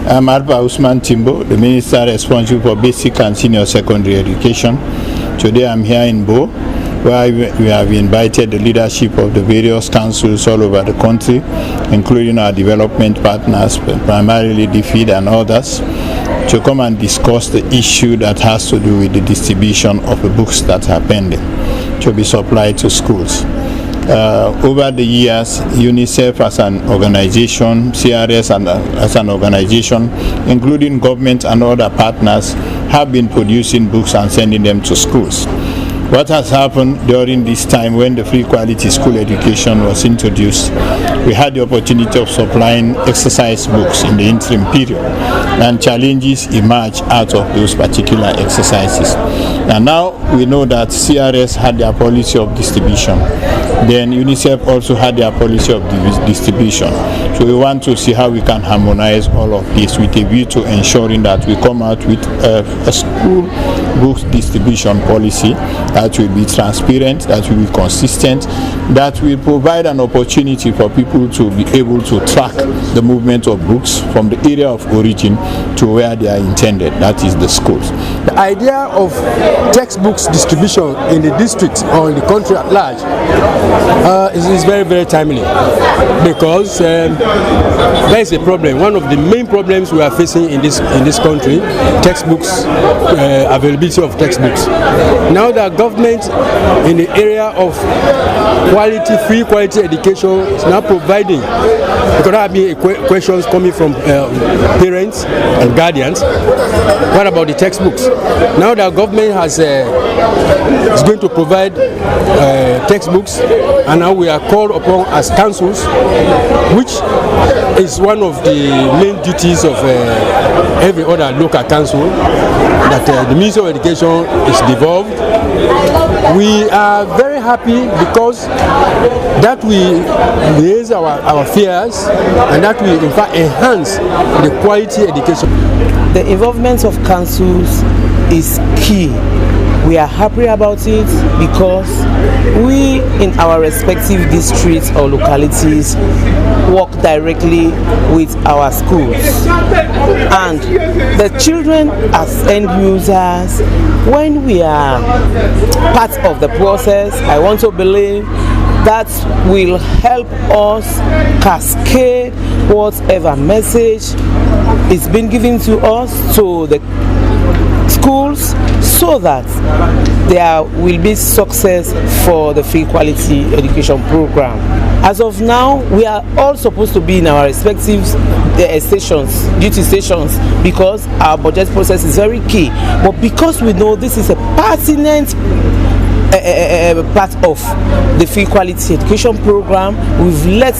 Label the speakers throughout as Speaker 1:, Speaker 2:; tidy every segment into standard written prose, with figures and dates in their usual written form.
Speaker 1: I'm Alba Usman Timbo, the Minister responsible for basic and senior secondary education. Today I'm here in Bo, where we have invited the leadership of the various councils all over the country, including our development partners, primarily DFID and others, to come and discuss the issue that has to do with the distribution of the books that are pending to be supplied to schools. Over the years, UNICEF as an organization, CRS as an organization, including government and other partners, have been producing books and sending them to schools. What has happened during this time when the free quality school education was introduced, we had the opportunity of supplying exercise books in the interim period, and challenges emerged out of those particular exercises. And now we know that CRS had their policy of distribution. Then UNICEF also had their policy of distribution. So we want to see how we can harmonize all of this with a view to ensuring that we come out with a school books distribution policy that will be transparent, that will be consistent, that will provide an opportunity for people to be able to track the movement of books from the area of origin to where they are intended, that is the schools.
Speaker 2: The idea of textbooks distribution in the district or in the country at large is very, very timely, because there is a problem. One of the main problems we are facing in this country, textbooks, availability of textbooks. Now that government in the area of free quality education is now providing, because there have been questions coming from parents and guardians. What about the textbooks? Now that government is going to provide textbooks, and now we are called upon as councils, which is one of the main duties of every other local council, that the Ministry of Education is devolved. We are very happy because that we raise our fears, and that we in fact enhance the quality education.
Speaker 3: The involvement of councils is key. We are happy about it because we in our respective districts or localities work directly with our schools, and the children as end users, when we are part of the process, I want to believe that will help us cascade whatever message is being given to us to the schools, so that there will be success for the free quality education program. As of now, we are all supposed to be in our respective duty stations, because our budget process is very key. But because we know this is a pertinent part of the free quality education program, we've let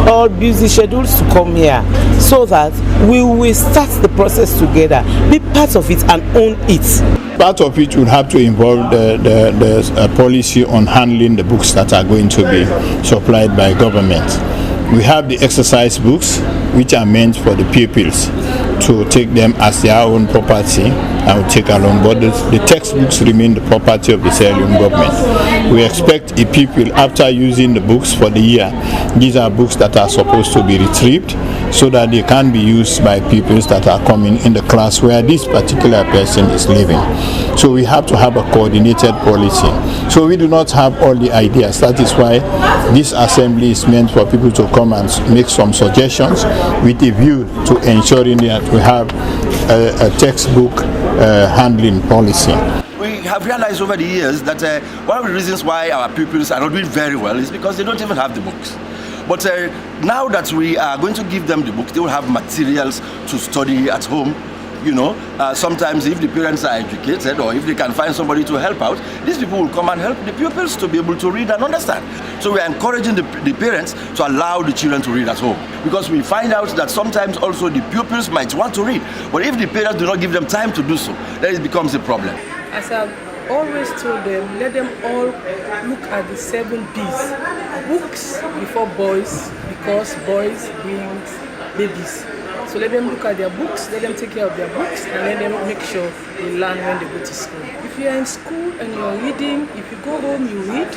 Speaker 3: all busy schedules to come here, so that we will start the process together, be part of it and own it.
Speaker 1: Part of it will have to involve the policy on handling the books that are going to be supplied by government. We have the exercise books, which are meant for the pupils to take them as their own property and will take along, but the textbooks remain the property of the Sierra Leone government. We expect a pupil, after using the books for the year, these are books that are supposed to be retrieved so that they can be used by pupils that are coming in the class where this particular person is living. So we have to have a coordinated policy. So we do not have all the ideas. That is why this assembly is meant for people to come and make some suggestions with a view to ensuring that we have a textbook handling policy.
Speaker 4: We have realized over the years that one of the reasons why our pupils are not doing very well is because they don't even have the books. But now that we are going to give them the books, they will have materials to study at home. You know, sometimes if the parents are educated, or if they can find somebody to help out, these people will come and help the pupils to be able to read and understand. So we are encouraging the parents to allow the children to read at home, because we find out that sometimes also the pupils might want to read, but if the parents do not give them time to do so, then it becomes a problem.
Speaker 5: As I've always told them, let them all look at the 7 B's. Books before boys, because boys want babies. So So let them look at their books, let them take care of their books, and let them make sure they learn when they go to school. If you are in school and you are reading, if you go home, you read.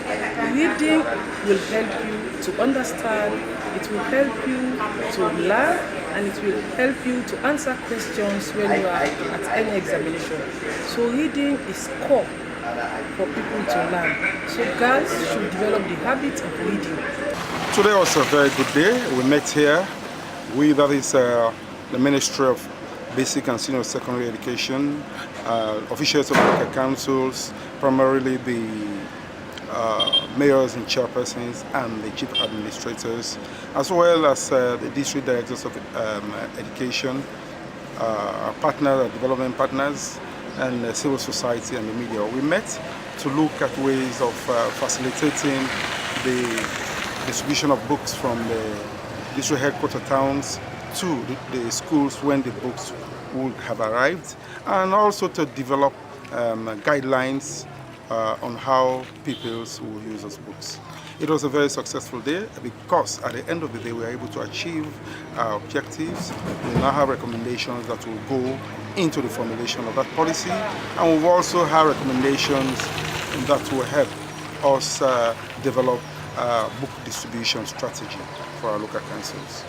Speaker 5: Reading will help you to understand, it will help you to learn, and it will help you to answer questions when you are at any examination. So reading is core for people to learn. So girls should develop the habit of reading.
Speaker 6: Today was a very good day. We met here. That is the Ministry of Basic and Senior Secondary Education, officials of local councils, primarily the mayors and chairpersons and the chief administrators, as well as the district directors of education, our partners, our development partners, and civil society and the media. We met to look at ways of facilitating the distribution of books from the district headquarter towns to the schools when the books would have arrived, and also to develop guidelines on how pupils will use those books. It was a very successful day because at the end of the day we were able to achieve our objectives. We now have recommendations that will go into the formulation of that policy, and we've also had recommendations that will help us develop book distribution strategy for our local councils.